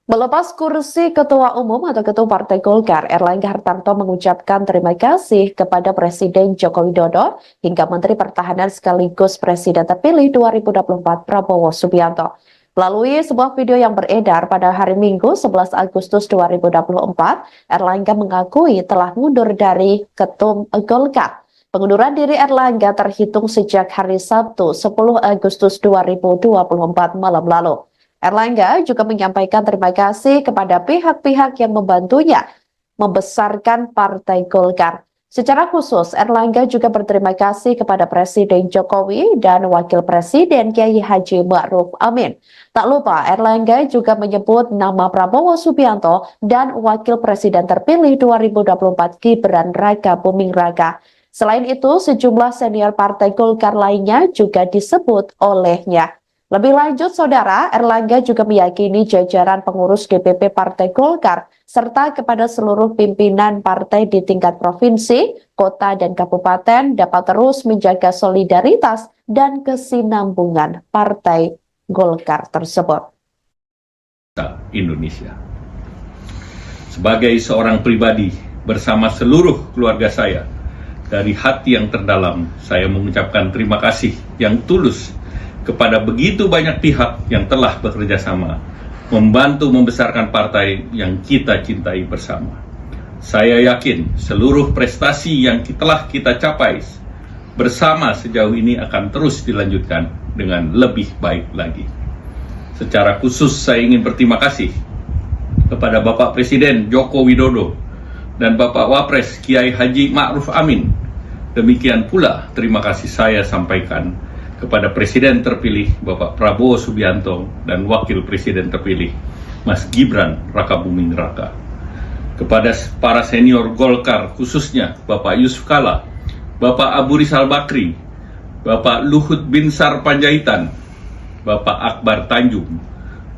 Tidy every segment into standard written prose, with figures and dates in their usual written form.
Melepas kursi Ketua Umum atau Ketua Partai Golkar, Erlangga Hartarto mengucapkan terima kasih kepada Presiden Joko Widodo hingga Menteri Pertahanan sekaligus Presiden terpilih 2024 Prabowo Subianto. Melalui sebuah video yang beredar pada hari Minggu 11 Agustus 2024, Erlangga mengakui telah mundur dari Ketum Golkar. Pengunduran diri Erlangga terhitung sejak hari Sabtu 10 Agustus 2024 malam lalu. Erlangga juga menyampaikan terima kasih kepada pihak-pihak yang membantunya membesarkan Partai Golkar. Secara khusus, Erlangga juga berterima kasih kepada Presiden Jokowi dan Wakil Presiden Kiai Haji Ma'ruf Amin. Tak lupa, Erlangga juga menyebut nama Prabowo Subianto dan Wakil Presiden terpilih 2024 Gibran Raka Buming Raka. Selain itu, sejumlah senior Partai Golkar lainnya juga disebut olehnya. Lebih lanjut, Saudara, Erlangga juga meyakini jajaran pengurus DPP Partai Golkar serta kepada seluruh pimpinan partai di tingkat provinsi, kota, dan kabupaten dapat terus menjaga solidaritas dan kesinambungan Partai Golkar tersebut. Indonesia. Sebagai seorang pribadi bersama seluruh keluarga saya, dari hati yang terdalam saya mengucapkan terima kasih yang tulus kepada begitu banyak pihak yang telah bekerja sama, membantu membesarkan partai yang kita cintai bersama. Saya yakin seluruh prestasi yang telah kita capai bersama sejauh ini akan terus dilanjutkan dengan lebih baik lagi. Secara khusus saya ingin berterima kasih kepada Bapak Presiden Joko Widodo dan Bapak Wapres Kiai Haji Ma'ruf Amin. Demikian pula terima kasih saya sampaikan kepada Presiden terpilih Bapak Prabowo Subianto dan Wakil Presiden terpilih Mas Gibran Raka Buming Raka. Kepada para senior Golkar khususnya Bapak Yusuf Kala, Bapak Abu Rizal Bakri, Bapak Luhut Binsar Panjaitan, Bapak Akbar Tanjung,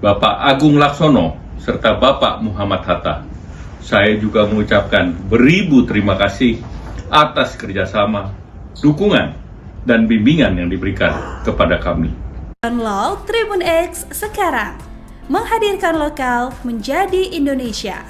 Bapak Agung Laksono, serta Bapak Muhammad Hatta. Saya juga mengucapkan beribu terima kasih atas kerjasama, dukungan, dan bimbingan yang diberikan kepada kami. Download Tribun X sekarang, menghadirkan lokal menjadi Indonesia.